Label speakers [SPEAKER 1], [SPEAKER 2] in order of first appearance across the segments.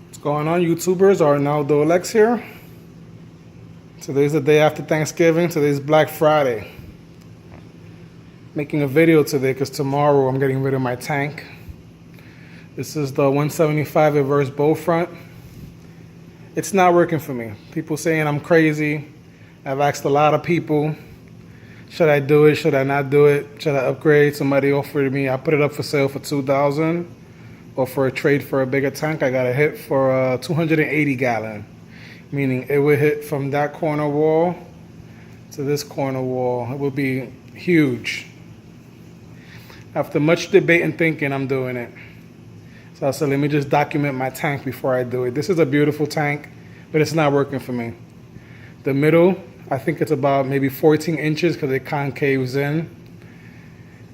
[SPEAKER 1] What's going on, YouTubers? Arnaldo Lex here. Today's the day after Thanksgiving. Today's Black Friday. Making a video today because tomorrow I'm getting rid of my tank. This is the 175 reverse bowfront. It's not working for me. People saying I'm crazy. I've asked a lot of people, should I do it? Should I not do it? Should I upgrade? Somebody offered me, I put it up for sale for $2,000, or for a trade for a bigger tank. I got a hit for a 280 gallon, meaning it would hit from that corner wall to this corner wall. It would be huge. After much debate and thinking, I'm doing it. So I said, let me just document my tank before I do it. This is a beautiful tank, but it's not working for me. The middle, I think it's about maybe 14 inches because it concaves in.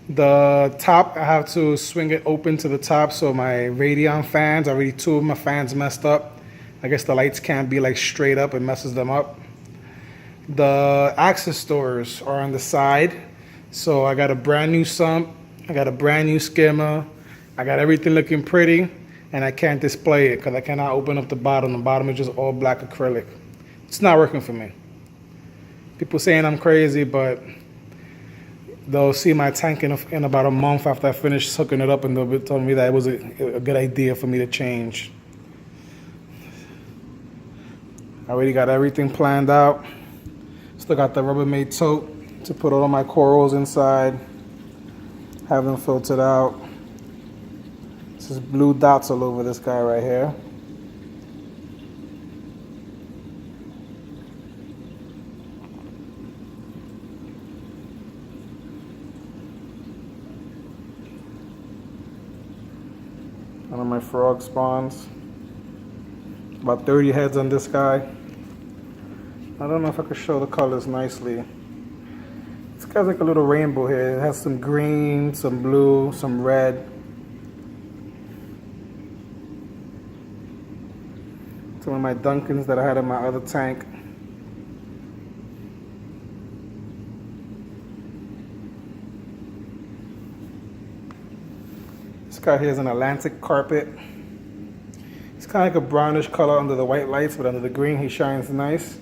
[SPEAKER 1] The top, I have to swing it open to the top, so my Radion fans, already two of my fans messed up. I guess the lights can't be like straight up, it messes them up. The access doors are on the side, so I got a brand new sump, I got a brand new skimmer, I got everything looking pretty, and I can't display it because I cannot open up the bottom. The bottom is just all black acrylic. It's not working for me. People saying I'm crazy, but they'll see my tank in about a month after I finish hooking it up, and they'll be telling me that it was a good idea for me to change. I already got everything planned out. Still got the Rubbermaid tote to put all my corals inside. Have them filtered out. This is blue dots all over this guy right here. One of my frog spawns. About 30 heads on this guy. I don't know if I could show the colors nicely. This guy's like a little rainbow here. It has some green, some blue, some red. Some of my Duncans that I had in my other tank. This guy here is an Atlantic carpet. It's kind of like a brownish color under the white lights, but under the green he shines nice.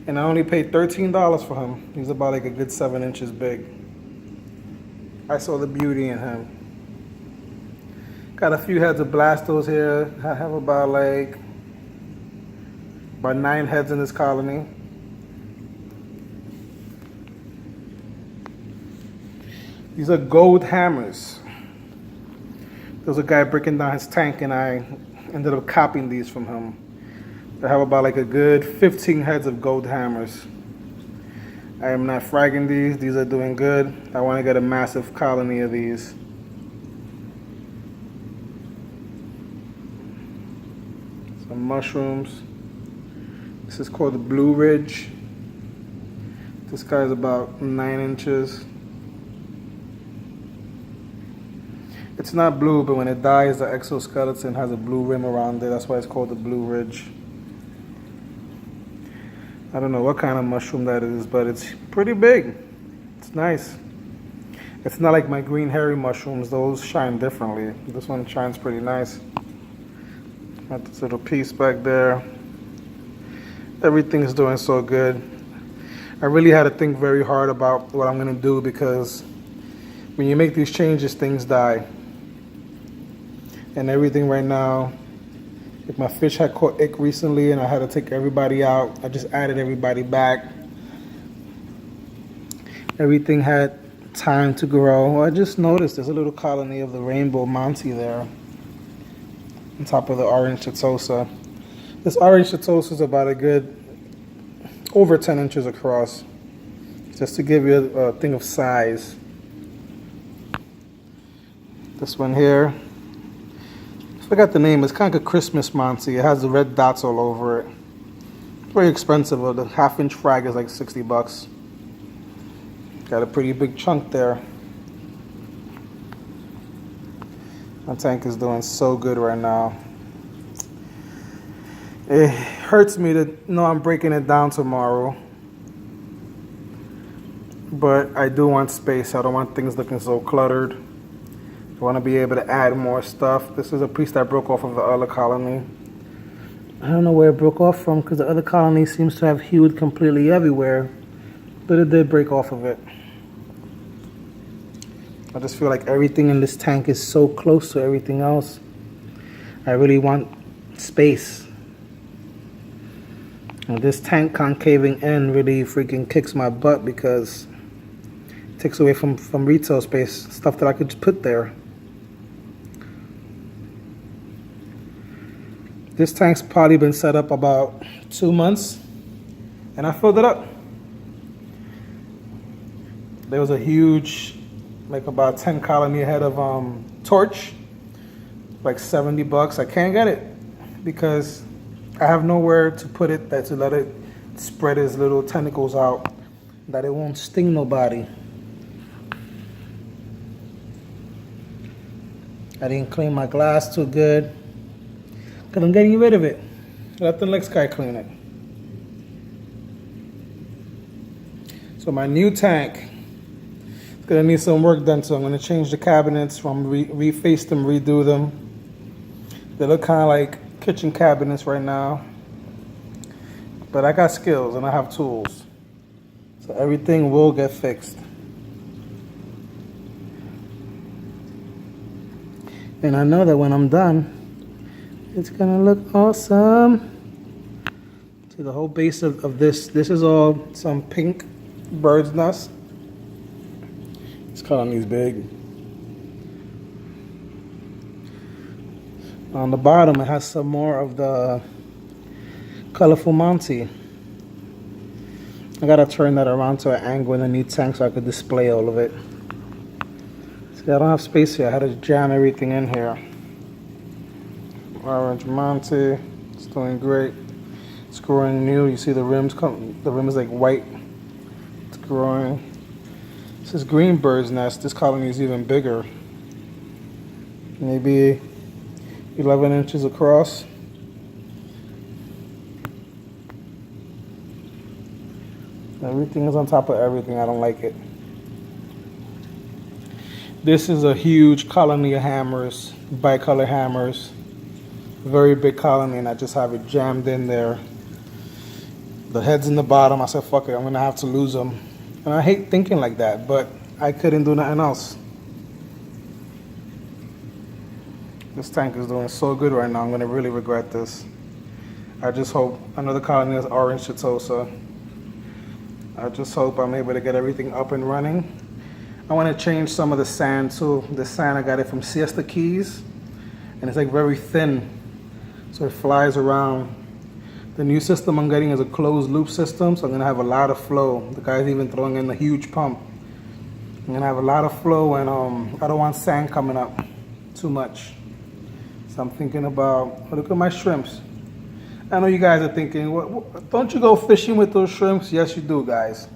[SPEAKER 1] And I only paid $13 for him. He's about like a good 7 inches big. I saw the beauty in him. Got a few heads of Blastos here. I have about 9 heads in this colony. These are gold hammers. There was a guy breaking down his tank, and I ended up copying these from him. I have about like a good 15 heads of gold hammers. I am not fragging these. These are doing good. I want to get a massive colony of these. Some mushrooms. This is called the Blue Ridge. This guy's about 9 inches. It's not blue, but when it dies, the exoskeleton has a blue rim around it. That's why it's called the Blue Ridge. I don't know what kind of mushroom that is, but it's pretty big. It's nice. It's not like my green hairy mushrooms. Those shine differently. This one shines pretty nice. Got this little piece back there. Everything's doing so good. I really had to think very hard about what I'm going to do, because when you make these changes, things die. And everything right now, if my fish had caught ick recently and I had to take everybody out, I just added everybody back. Everything had time to grow. I just noticed there's a little colony of the rainbow Monty there on top of the orange Chitosa. This orange Chitosa is about a good over 10 inches across, just to give you a thing of size. This one here, I forgot the name. It's kind of like a Christmas Monty. It has the red dots all over it. It's very expensive. The half-inch frag is like $60. Got a pretty big chunk there. My tank is doing so good right now. It hurts me to know I'm breaking it down tomorrow, but I do want space. I don't want things looking so cluttered. I want to be able to add more stuff. This is a piece that broke off of the other colony. I don't know where it broke off from because the other colony seems to have healed completely everywhere, but it did break off of it. I just feel like everything in this tank is so close to everything else. I really want space. And this tank concaving in really freaking kicks my butt because it takes away from retail space, stuff that I could just put there. This tank's probably been set up about 2 months, and I filled it up. There was a huge, like about 10 colony ahead of torch, like $70. I can't get it because I have nowhere to put it to let it spread its little tentacles out, that it won't sting nobody. I didn't clean my glass too good because I'm getting rid of it. Let the next guy clean it. So my new tank is gonna need some work done, so I'm gonna change the cabinets, reface them, redo them. They look kind of like kitchen cabinets right now, but I got skills and I have tools, so everything will get fixed. And I know that when I'm done, it's gonna look awesome. See the whole base of this is all some pink bird's nest. This colony's big. On the bottom, it has some more of the colorful Monty. I gotta turn that around to an angle in the new tank so I could display all of it. See, I don't have space here. I had to jam everything in here. Orange Monty, it's doing great. It's growing new. You see the rims the rim is like white. It's growing. This is green bird's nest. This colony is even bigger. Maybe 11 inches across. Everything is on top of everything. I don't like it. This is a huge colony of hammers, bicolor hammers. Very big colony, and I just have it jammed in there. The head's in the bottom. I said, fuck it, I'm gonna have to lose them. And I hate thinking like that, but I couldn't do nothing else. This tank is doing so good right now. I'm gonna really regret this. I just hope another colony is orange Chitosa. I just hope I'm able to get everything up and running. I want to change some of the sand too. The sand, I got it from Siesta Keys, and it's like very thin, so it flies around. The new system I'm getting is a closed loop system, so I'm gonna have a lot of flow. The guy's even throwing in a huge pump. I'm gonna have a lot of flow, and I don't want sand coming up too much. So I'm thinking about, look at my shrimps. I know you guys are thinking, don't you go fishing with those shrimps? Yes, you do, guys.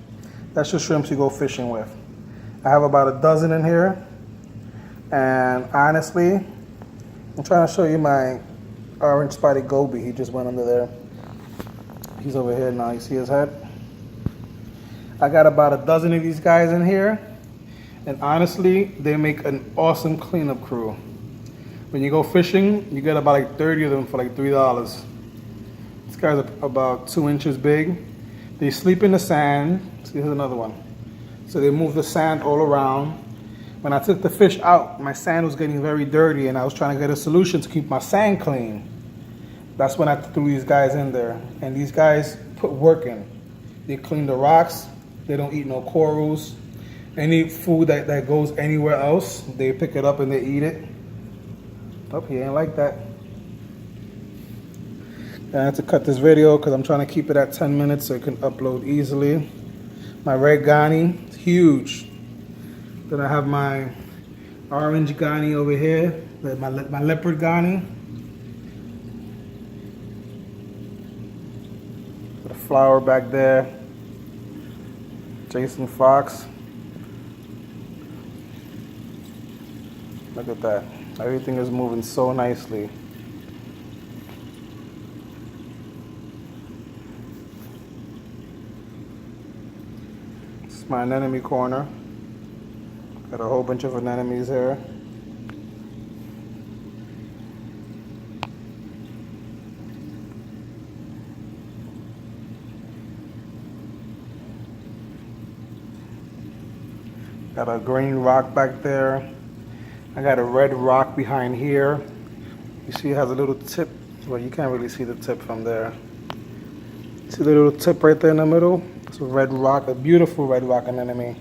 [SPEAKER 1] That's the shrimps you go fishing with. I have about a dozen in here, and honestly, I'm trying to show you my orange spotted goby. He just went under there. He's over here now. You see his head? I got about a dozen of these guys in here, and honestly, they make an awesome cleanup crew. When you go fishing, you get about like 30 of them for like $3. These guys are about 2 inches big. They sleep in the sand. See, here's another one. So they move the sand all around. When I took the fish out, my sand was getting very dirty, and I was trying to get a solution to keep my sand clean. That's when I threw these guys in there. And these guys put work in. They clean the rocks. They don't eat no corals. Any food that goes anywhere else, they pick it up and they eat it. Oh, he ain't like that. I had to cut this video because I'm trying to keep it at 10 minutes so it can upload easily. My red Ghani, it's huge. Then I have my orange Ghani over here, my leopard Ghani. The flower back there. Jason Fox. Look at that. Everything is moving so nicely. This is my anemone corner. Got a whole bunch of anemones here. Got a green rock back there. I got a red rock behind here. You see it has a little tip. Well, you can't really see the tip from there. See the little tip right there in the middle? It's a red rock, a beautiful red rock anemone.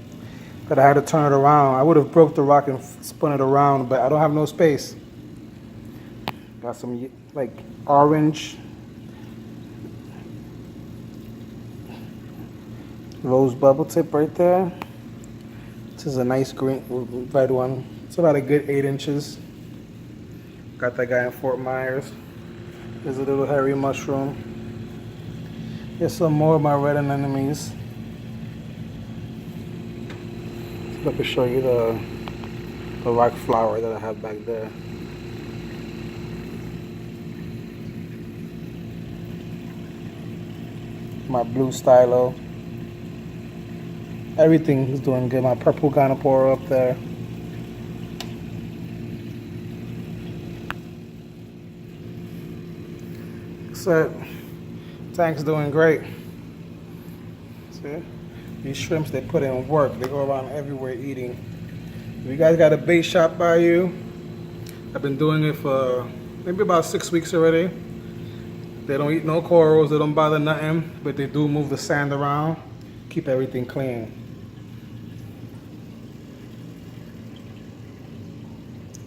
[SPEAKER 1] But I had to turn it around. I would have broke the rock and spun it around, but I don't have no space. Got some like orange rose bubble tip right there. This is a nice green red one. It's about a good 8 inches. Got that guy in Fort Myers. There's a little hairy mushroom. Here's some more of my red anemones. Let me show you the rock flower that I have back there. My blue stylo. Everything is doing good. My purple gynopora up there. So, tank's doing great. See? These shrimps, they put in work. They go around everywhere eating. If you guys got a bait shop by you, I've been doing it for maybe about 6 weeks already. They don't eat no corals, they don't bother nothing, but they do move the sand around, keep everything clean.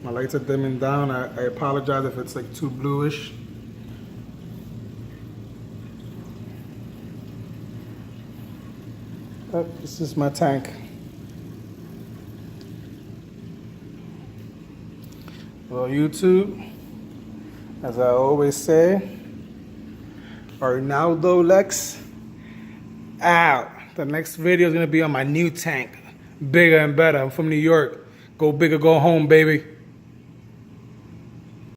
[SPEAKER 1] My lights are dimming down. I apologize if it's like too bluish. This is my tank. Well, YouTube, as I always say, Arnaldo Lex out. The next video is going to be on my new tank. Bigger and better. I'm from New York. Go big or go home, baby.